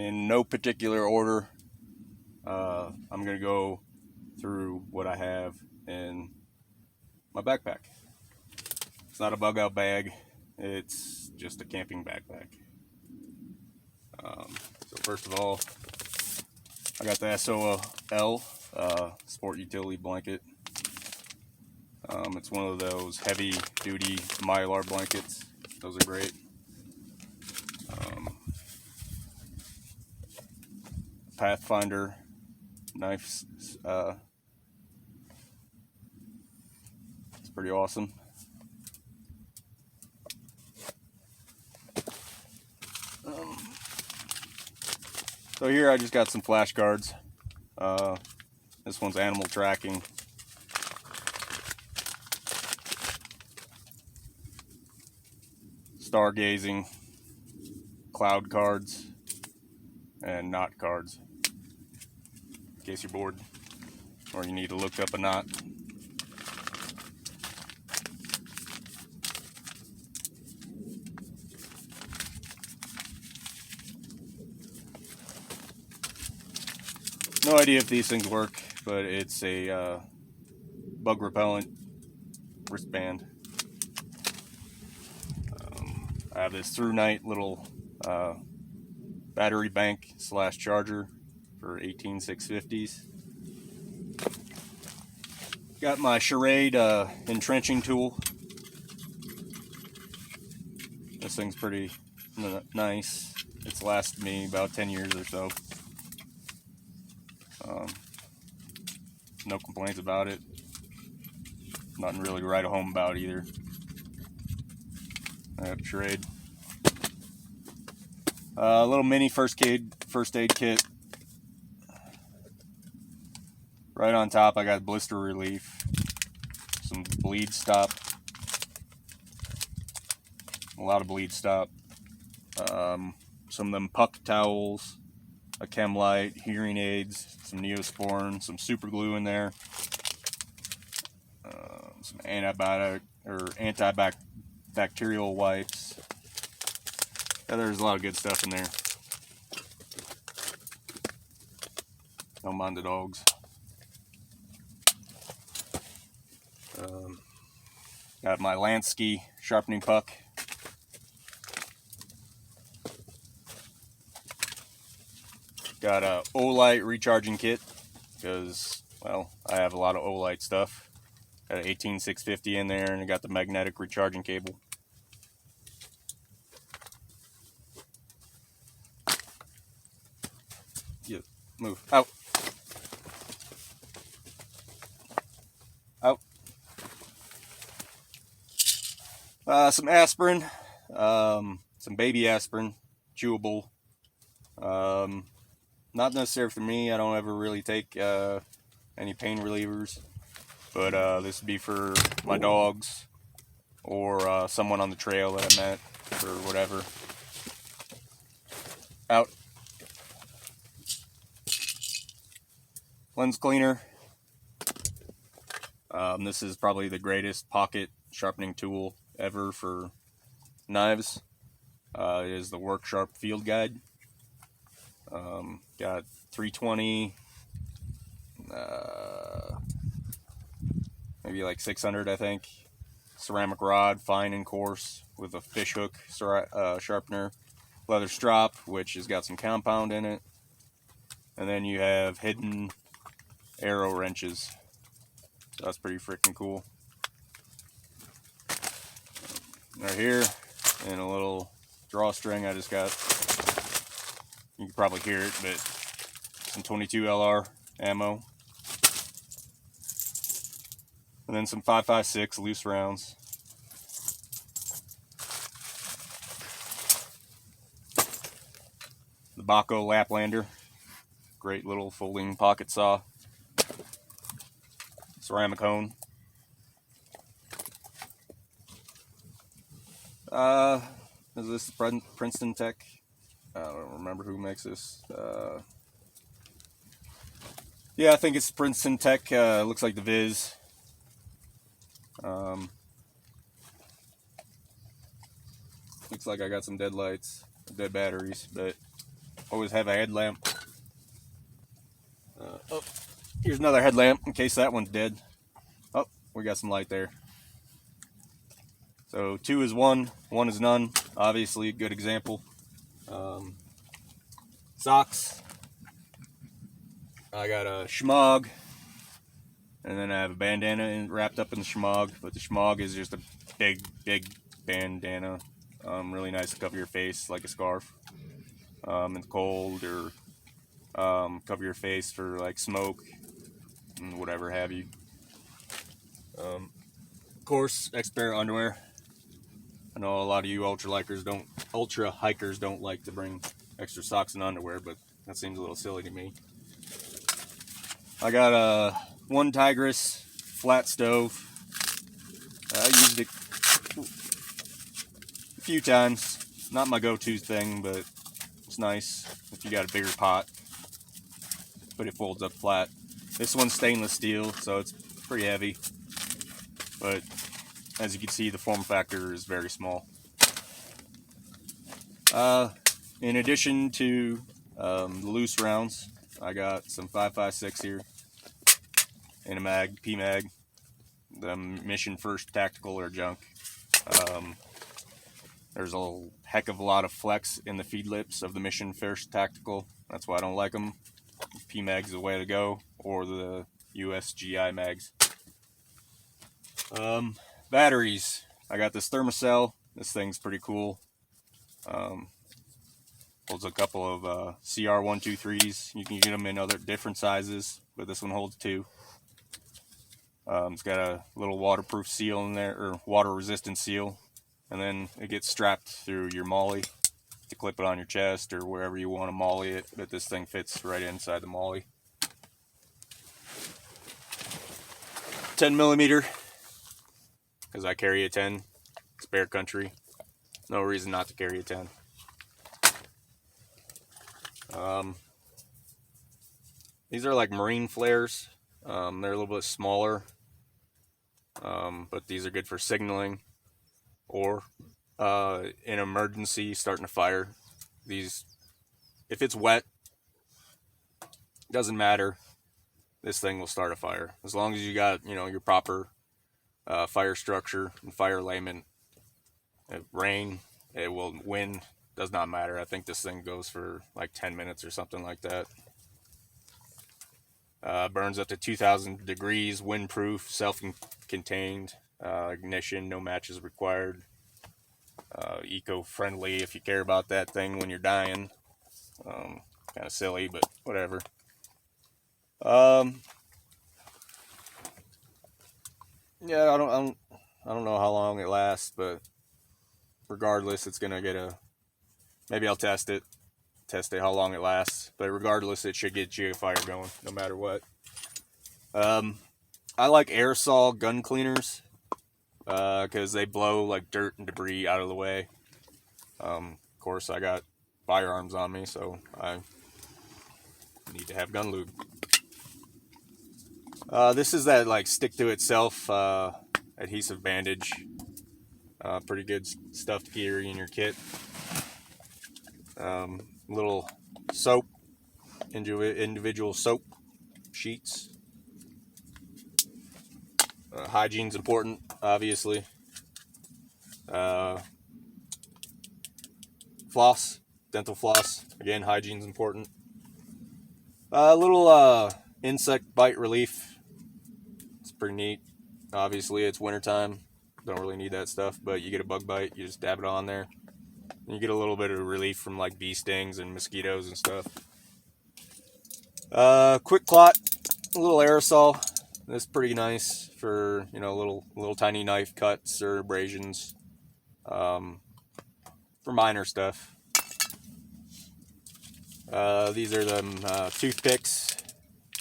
in no particular order. I'm going to go through what I have in my backpack. It's not a bug out bag, it's just a camping backpack. So first of all, I got the SOL sport utility blanket. It's one of those heavy duty Mylar blankets. Those are great. Pathfinder knife. It's pretty awesome. So here I just got some flashcards. This one's animal tracking. Stargazing, cloud cards, and knot cards, in case you're bored or you need to look up a knot. No idea if these things work, but it's a bug repellent wristband. I have this through night little battery bank / charger for 18650s. Got my Charade entrenching tool. This thing's pretty nice. It's lasted me about 10 years or so. No complaints about it. Nothing really to write home about either. I have Charade. A little mini first aid kit. Right on top I got blister relief, some bleed stop, a lot of bleed stop, some of them puck towels, a chem light, hearing aids, some Neosporin, some super glue in there, some antibacterial wipes. Yeah, there's a lot of good stuff in there. Don't mind the dogs. Got my Lansky sharpening puck. Got a Olight recharging kit because, well, I have a lot of Olight stuff. Got an 18650 in there, and I got the magnetic recharging cable. Yeah, move out. Out. Some aspirin, some baby aspirin, chewable. Not necessary for me. I don't ever really take any pain relievers, but this would be for my dogs or someone on the trail that I met or whatever. Out. Lens cleaner. This is probably the greatest pocket sharpening tool ever for knives. It is the Work Sharp Field Guide. Got 320, maybe like 600, I think. Ceramic rod, fine and coarse, with a fish hook sharpener. Leather strop, which has got some compound in it. And then you have hidden arrow wrenches. So that's pretty freaking cool. Right here, and a little drawstring I just got. You can probably hear it, but some 22 LR ammo. And then some 5.56 loose rounds. The Baco Laplander. Great little folding pocket saw. Ceramic hone. Is this Princeton Tech? I don't remember who makes this. Yeah, I think it's Princeton Tech. Looks like the Viz. Looks like I got some dead lights, dead batteries, but always have a headlamp. Oh, here's another headlamp in case that one's dead. Oh, we got some light there. So 2 is 1, 1 is none. Obviously, a good example. Socks. I got a shmog, and then I have a bandana wrapped up in the shmog. But the shmog is just a big bandana. Really nice to cover your face like a scarf in the cold, or cover your face for like smoke and whatever have you. Of course, X pair of underwear. I know a lot of you ultra hikers don't like to bring extra socks and underwear, but that seems a little silly to me. I got a 1 Tigris flat stove. I used it a few times. Not my go-to thing, but it's nice if you got a bigger pot. But it folds up flat. This one's stainless steel, so it's pretty heavy. But as you can see, the form factor is very small. In addition to the loose rounds, I got some 5.56 here in a mag, P-mag. The Mission First Tactical or junk. There's a heck of a lot of flex in the feed lips of the Mission First Tactical. That's why I don't like them. P-mag's the way to go, or the USGI mags. Batteries. I got this Thermacell. This thing's pretty cool. Holds a couple of CR123s. You can get them in other different sizes, but this one holds 2. It's got a little waterproof seal in there, or water resistant seal, and then it gets strapped through your molly to clip it on your chest or wherever you want to molly it, but this thing fits right inside the molly. 10mm, because I carry a 10. It's bear country. No reason not to carry a 10. These are like marine flares. They're a little bit smaller, but these are good for signaling or in emergency starting a fire. These, if it's wet, doesn't matter. This thing will start a fire as long as you got your proper fire structure and fire layment. If rain, it will, wind, does not matter. I think this thing goes for like 10 minutes or something like that. Burns up to 2,000 degrees, windproof, self-contained, ignition, no matches required. Eco-friendly if you care about that thing when you're dying. Kind of silly, but whatever. Yeah, I don't know how long it lasts, but regardless, it's gonna get maybe I'll test it how long it lasts, but regardless, it should get you a fire going no matter what. I like aerosol gun cleaners because they blow like dirt and debris out of the way. Of course, I got firearms on me, so I need to have gun lube. This is that like stick to itself adhesive bandage. Pretty good stuff to carry in your kit. Little soap, individual soap sheets. Hygiene's important, obviously. Floss, dental floss. Again, hygiene's important. Little insect bite relief. It's pretty neat. Obviously, it's wintertime. Don't really need that stuff, but you get a bug bite, you just dab it on there. And you get a little bit of relief from like bee stings and mosquitoes and stuff. Quick clot, a little aerosol. That's pretty nice for little tiny knife cuts or abrasions. For minor stuff. These are them toothpicks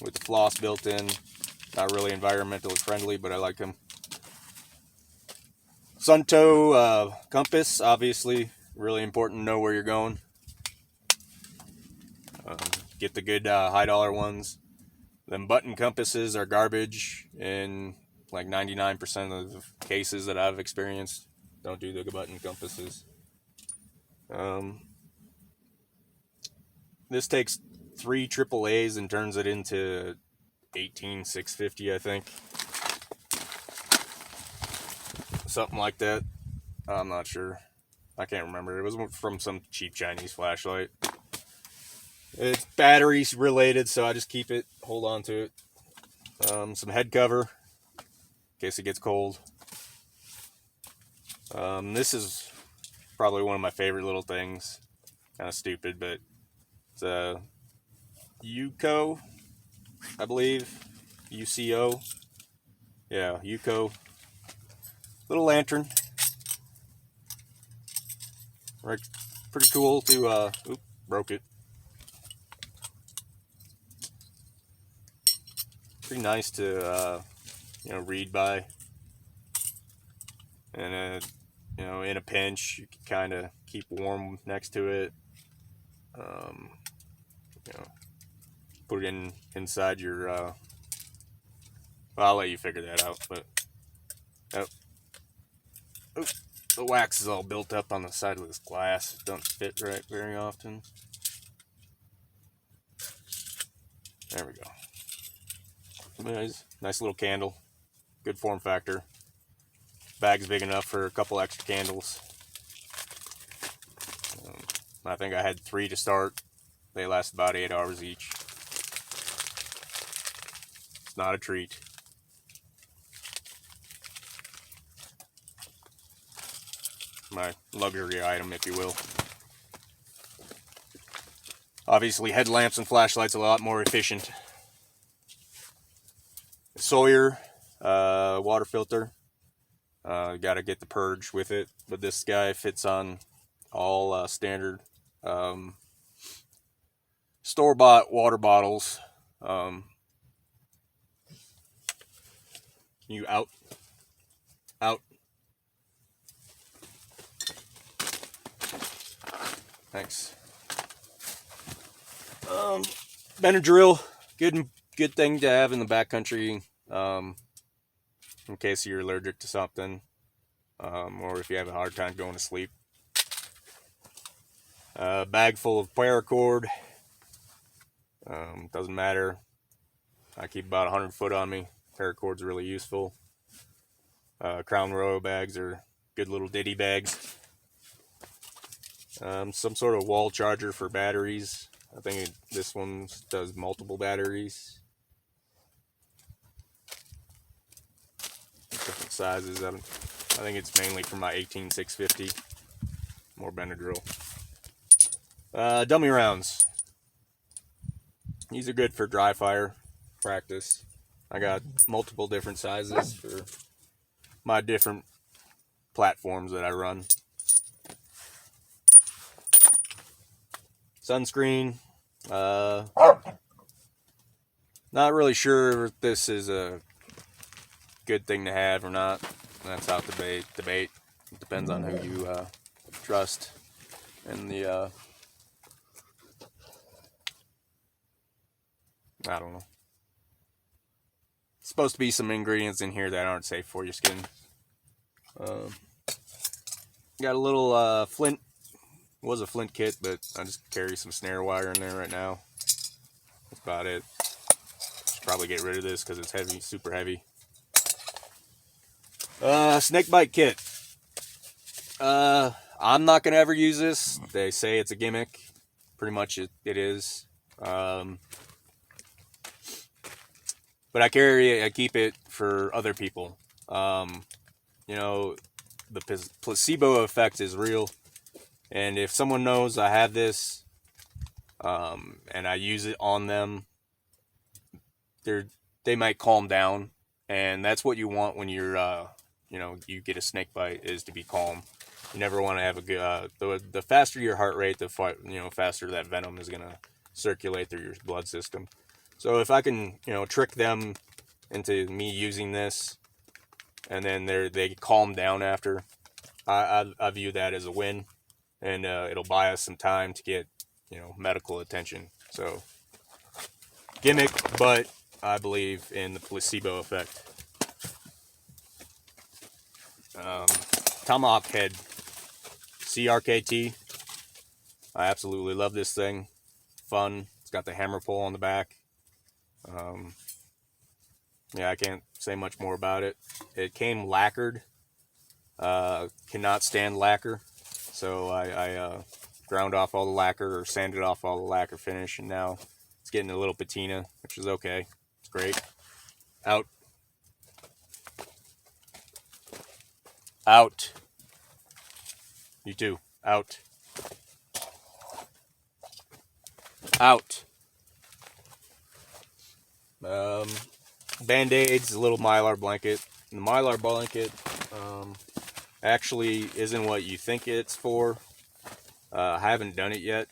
with the floss built in. Not really environmentally friendly, but I like them. Suntoe compass, obviously, really important to know where you're going. Get the good high dollar ones. Them button compasses are garbage in like 99% of the cases that I've experienced. Don't do the button compasses. This takes 3 AAAs and turns it into 18,650, I think. Something like that. I'm not sure. I can't remember. It was from some cheap Chinese flashlight. It's battery related, so I just keep it, hold on to it. Some head cover in case it gets cold. This is probably one of my favorite little things. Kind of stupid, but it's a UCO, I believe. UCO. Yeah, UCO. Little lantern. Right, pretty cool to, oop, broke it. Pretty nice to, read by. And, in a pinch, you can kind of keep warm next to it. Put it inside your, well, I'll let you figure that out, but, the wax is all built up on the side of this glass. It doesn't fit right very often. There we go. Nice little candle. Good form factor. Bag's big enough for a couple extra candles. I think I had 3 to start. They last about 8 hours each. It's not a treat. My luxury item, if you will. Obviously, headlamps and flashlights are a lot more efficient. Sawyer water filter. Got to get the purge with it, but this guy fits on all standard store-bought water bottles. You out. Thanks. Benadryl, good thing to have in the backcountry, in case you're allergic to something, or if you have a hard time going to sleep. Bag full of paracord. Doesn't matter. I keep about 100 foot on me. Paracord's really useful. Crown Royal bags are good little ditty bags. Some sort of wall charger for batteries. I think this one does multiple batteries. Different sizes. I think it's mainly for my 18650. More Benadryl. Dummy rounds. These are good for dry fire practice. I got multiple different sizes for my different platforms that I run. Sunscreen. Not really sure if this is a good thing to have or not. That's out debate. It depends on who you trust. And the I don't know. Supposed to be some ingredients in here that aren't safe for your skin. Got a little flint. Was a flint kit, but I just carry some snare wire in there right now. That's about it. Should probably get rid of this because it's heavy, super heavy. Snake bite kit. I'm not gonna ever use this. They say it's a gimmick. Pretty much it is. But I keep it for other people. The placebo effect is real. And if someone knows I have this, and I use it on them, they might calm down. And that's what you want when you're, you get a snake bite, is to be calm. You never want to have a good, the faster your heart rate, the faster that venom is going to circulate through your blood system. So if I can, trick them into me using this, and then they calm down after, I view that as a win. And it'll buy us some time to get, medical attention. So, gimmick, but I believe in the placebo effect. Tomahawk head, CRKT. I absolutely love this thing. fun. It's got the hammer pull on the back. Yeah, I can't say much more about it. It came lacquered. Cannot stand lacquer, so I ground off all the lacquer or sanded off all the lacquer finish, and now it's getting a little patina, which is okay. It's great. Out. Out. You too. Out. Out. Band-Aids, a little Mylar blanket. The Mylar blanket actually isn't what you think it's for. I haven't done it yet,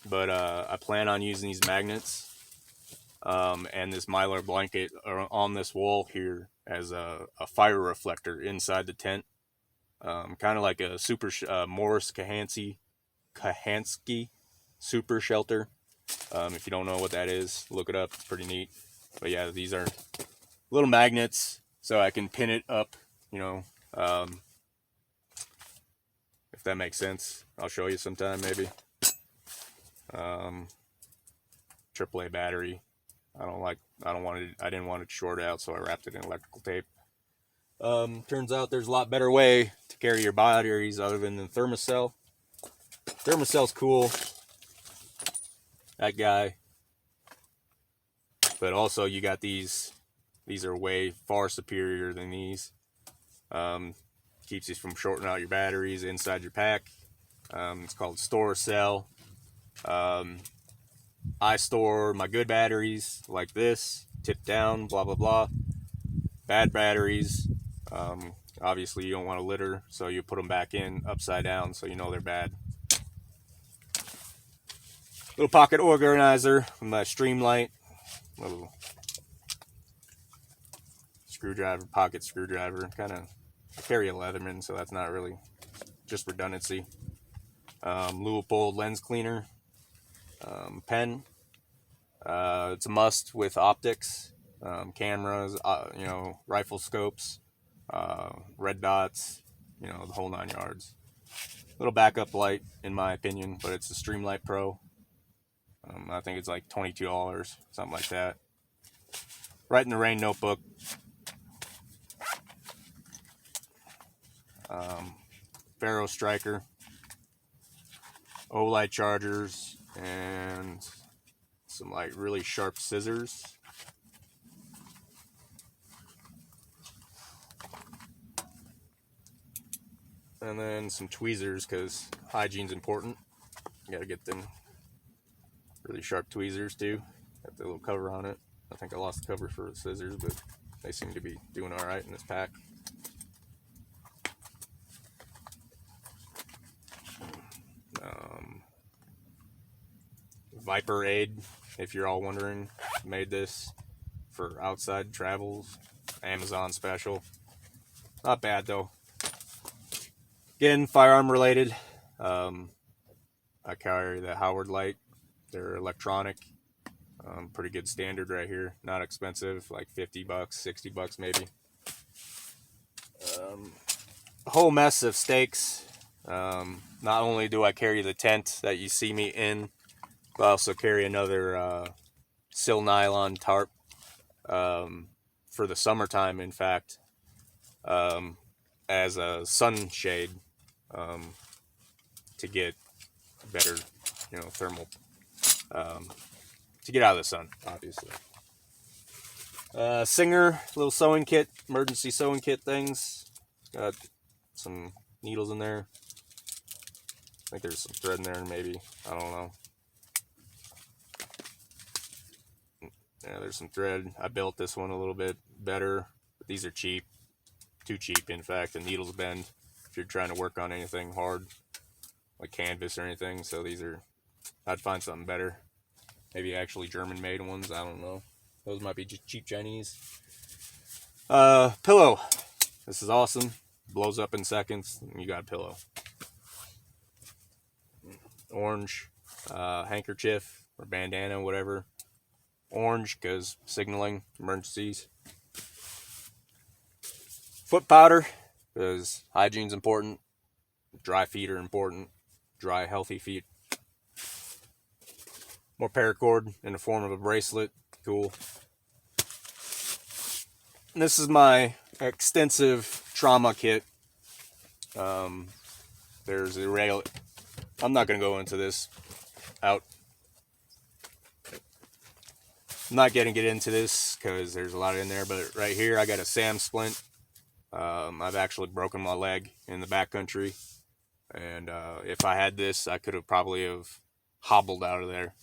but I plan on using these magnets and this Mylar blanket on this wall here as a fire reflector inside the tent. Kind of like a super Morris Kahansky super shelter. If you don't know what that is, look it up. It's pretty neat. But yeah, these are little magnets, so I can pin it up, you know, if that makes sense. I'll show you sometime, maybe. AAA battery. I didn't want it to short out, so I wrapped it in electrical tape. Turns out there's a lot better way to carry your batteries other than the Thermacell. Thermacell's cool. That guy. But also you got these. These are way far superior than these. Keeps you from shorting out your batteries inside your pack. It's called StoreCell. I store my good batteries like this, tip down, blah blah blah. Bad batteries, obviously you don't want to litter, so you put them back in upside down so you know they're bad. Little pocket organizer with my Streamlight. Little screwdriver, pocket screwdriver. Kind of, I carry a Leatherman, so that's not really, just redundancy. Leupold lens cleaner. Pen. It's a must with optics. Cameras, you know, rifle scopes, red dots, you know, the whole 9 yards. Little backup light, in my opinion, but it's a Streamlight Pro. I think it's like $22, something like that. Right in the Rain notebook. Faro striker, Olight chargers, and some like really sharp scissors. And then some tweezers, because hygiene's important. You gotta get them really sharp tweezers too. Got the little cover on it. I think I lost the cover for the scissors, but they seem to be doing alright in this pack. Viper Aid, if you're all wondering, made this for outside travels. Amazon special. Not bad though. Again, firearm related. I carry the Howard Light. They're electronic. Pretty good standard right here. Not expensive, like $50, $60 maybe. A whole mess of stakes. Not only do I carry the tent that you see me in, but I also carry another sil nylon tarp for the summertime, in fact, as a sunshade to get better, you know, thermal, to get out of the sun, obviously. Singer, little sewing kit, emergency sewing kit things. Got some needles in there. I think there's some thread in there, maybe. I don't know. Yeah, there's some thread. I built this one a little bit better. But these are cheap. Too cheap, in fact. The needles bend if you're trying to work on anything hard, like canvas or anything. So these are, I'd find something better. Maybe actually German-made ones. I don't know. Those might be just cheap Chinese. Pillow. This is awesome. Blows up in seconds. And you got a pillow. Orange handkerchief or bandana, whatever. Orange because signaling emergencies. Foot powder because hygiene's important. Dry feet are important. Dry, healthy feet. More paracord in the form of a bracelet. Cool. And this is my extensive trauma kit. There's a rail. I'm not going to go into this out. I'm not going to get into this because there's a lot in there, but right here I got a SAM splint. I've actually broken my leg in the backcountry, and if I had this, I could have probably hobbled out of there.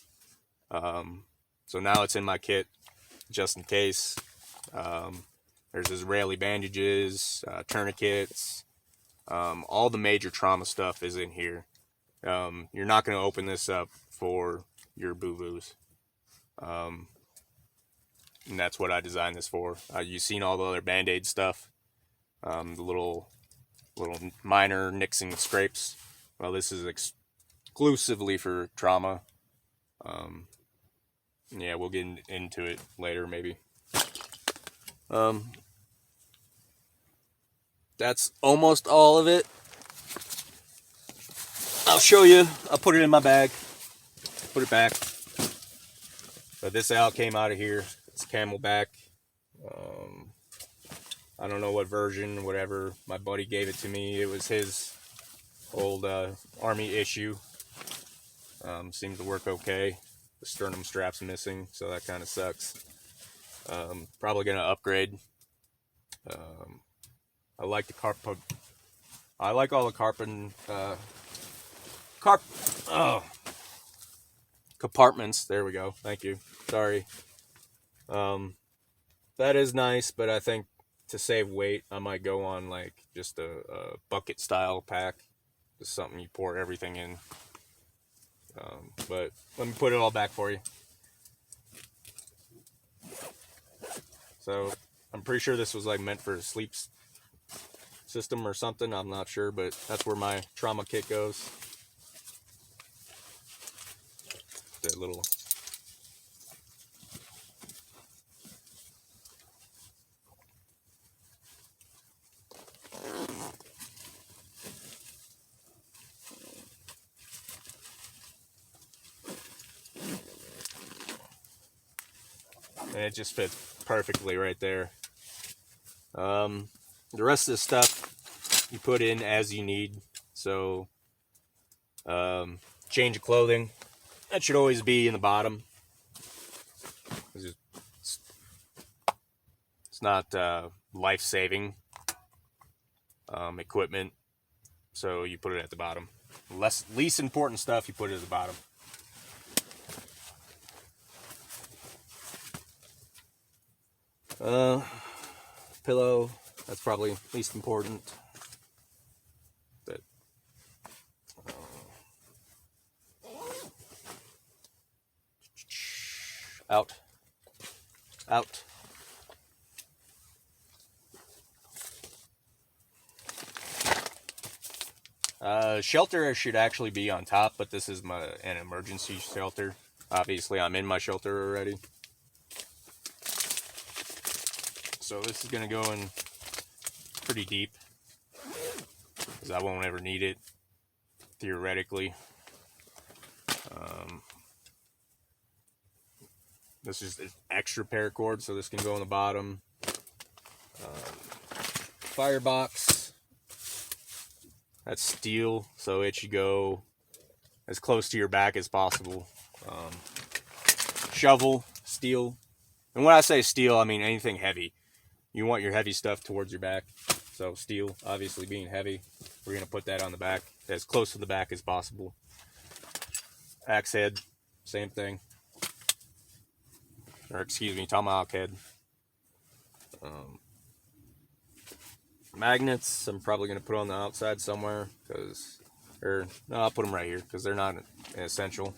So now it's in my kit just in case. There's Israeli bandages, tourniquets, all the major trauma stuff is in here. You're not going to open this up for your boo-boos. And that's what I designed this for. You've seen all the other Band-Aid stuff, the little minor nicks and scrapes. Well, this is exclusively for trauma. Yeah, we'll get into it later, maybe. That's almost all of it. I'll show you. I'll put it in my bag. Put it back. But this owl came out of here. It's Camelback. I don't know what version, whatever. My buddy gave it to me. It was his old Army issue. Seemed to work okay. The sternum strap's missing, so that kind of sucks. Probably gonna upgrade. I like the I like all the compartments. There we go. Thank you. Sorry. That is nice, but I think to save weight, I might go on like just a bucket style pack. Just something you pour everything in. But let me put it all back for you. So I'm pretty sure this was like meant for a sleep system or something. I'm not sure, but that's where my trauma kit goes. That little. And it just fits perfectly right there. The rest of the stuff you put in as you need. So, change of clothing. That should always be in the bottom. It's not life-saving equipment, so you put it at the bottom. Least important stuff, you put it at the bottom. Pillow, that's probably least important. But out. Shelter should actually be on top, but this is an emergency shelter. Obviously, I'm in my shelter already. So this is going to go in pretty deep, because I won't ever need it, theoretically. This is an extra paracord, so this can go on the bottom. Firebox, that's steel, so it should go as close to your back as possible. Shovel, steel. And when I say steel, I mean anything heavy. You want your heavy stuff towards your back. So steel, obviously being heavy, we're going to put that on the back, as close to the back as possible. Axe head, same thing. Or excuse me, tomahawk head. Magnets, I'm probably going to put on the outside somewhere, no, I'll put them right here, because they're not essential.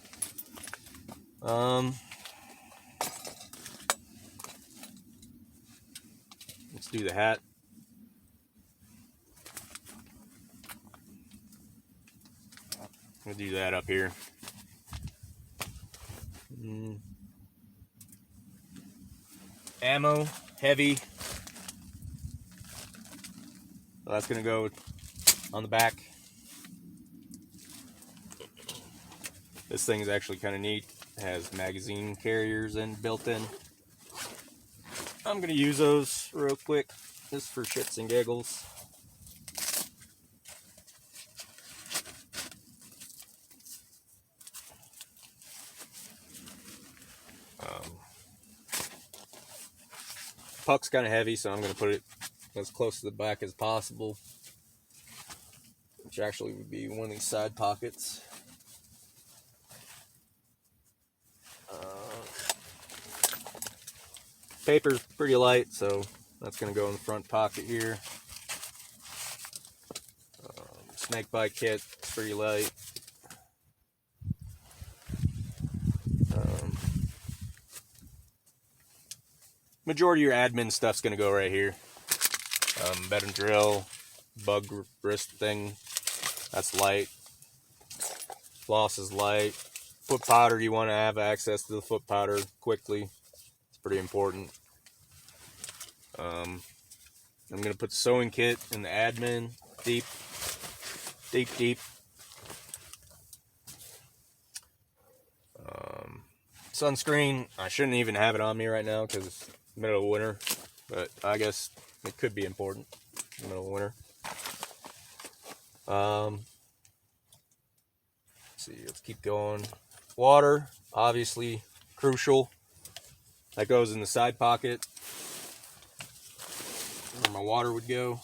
Let's do the hat. We'll do that up here. Ammo, heavy. So that's going to go on the back. This thing is actually kind of neat. has magazine carriers built in. I'm gonna use those real quick, just for shits and giggles. Puck's kind of heavy, so I'm gonna put it as close to the back as possible, which actually would be one of these side pockets. Paper's pretty light, so that's going to go in the front pocket here. Snake bite kit, pretty light. Majority of your admin stuff's going to go right here. Bed and drill, bug wrist thing, that's light. Floss is light. Foot powder, you want to have access to the foot powder quickly. It's pretty important. I'm going to put the sewing kit in the admin, deep. Sunscreen, I shouldn't even have it on me right now because it's middle of winter, but I guess it could be important in the middle of winter. Let's see, let's keep going. Water, obviously crucial. That goes in the side pocket where my water would go.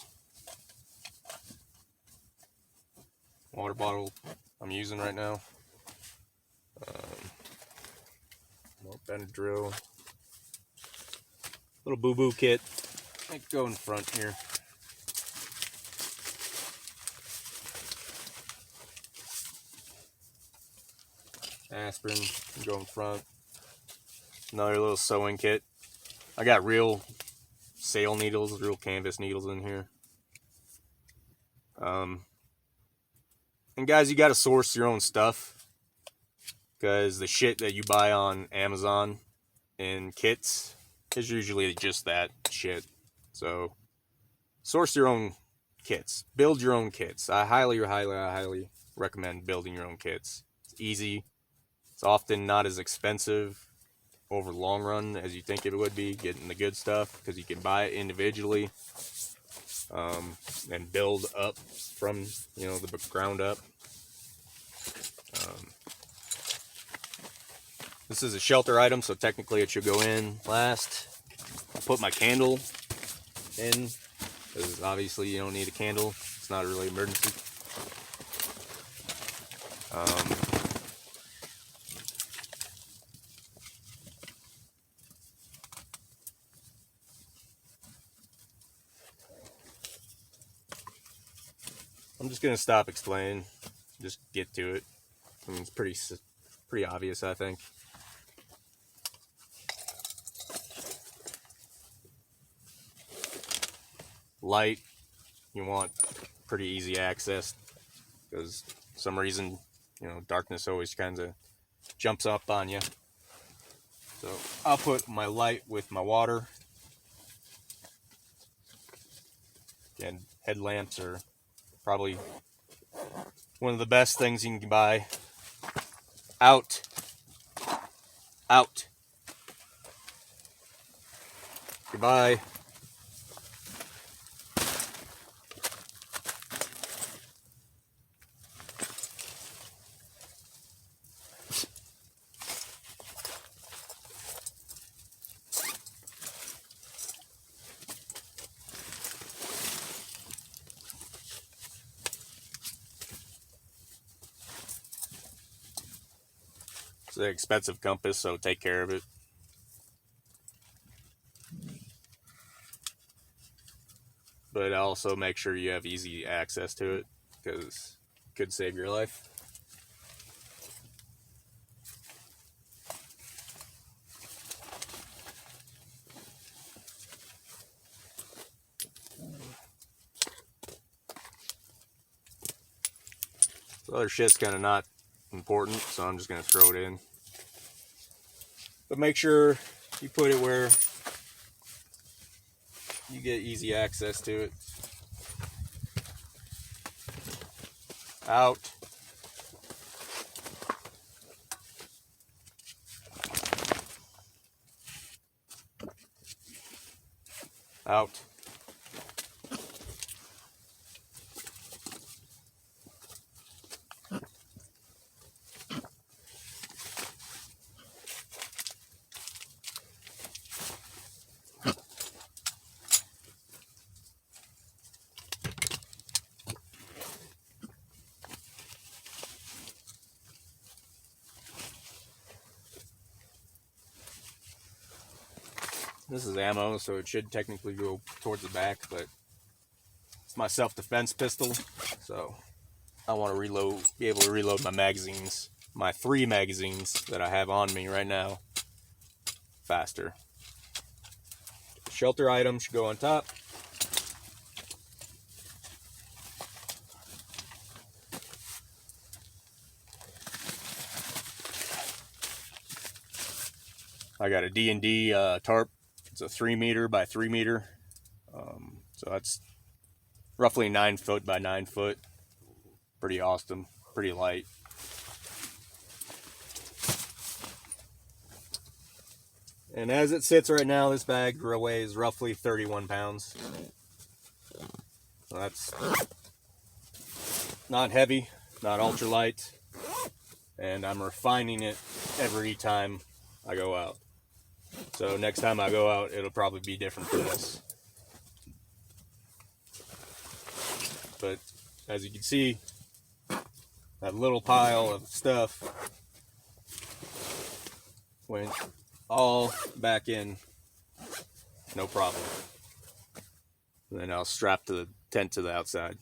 Water bottle I'm using right now. More Benadryl. Little boo-boo kit. I think go in front here. Aspirin, go in front. Another little sewing kit. I got real sail needles, real canvas needles in here. And guys, you got to source your own stuff, because the shit that you buy on Amazon in kits is usually just that shit. So source your own kits. Build your own kits. I highly recommend building your own kits. It's easy. It's often not as expensive over the long run as you think it would be, getting the good stuff, because you can buy it individually and build up from, the ground up. This is a shelter item, so technically it should go in last. I'll put my candle in, because obviously you don't need a candle. It's not a really emergency. I'm just going to stop explaining. Just get to it. I mean, it's pretty obvious, I think. Light, you want pretty easy access, because for some reason, darkness always kind of jumps up on you. So I'll put my light with my water. Again, headlamps are probably one of the best things you can buy. Out. Goodbye. It's an expensive compass, so take care of it. But also make sure you have easy access to it, because it could save your life. The other shit's kind of not important, so I'm just going to throw it in. But make sure you put it where you get easy access to it. Out. out. This is ammo, so it should technically go towards the back, but it's my self-defense pistol, so I want to be able to reload my magazines, my 3 magazines that I have on me right now, faster. Shelter item should go on top. I got a D&D tarp. It's a 3 meter by 3 meter. So that's roughly 9 foot by 9 foot. Pretty awesome, pretty light. And as it sits right now, this bag weighs roughly 31 pounds. So that's not heavy, not ultralight. And I'm refining it every time I go out. So next time I go out, it'll probably be different from this. But as you can see, that little pile of stuff went all back in, no problem. And then I'll strap the tent to the outside.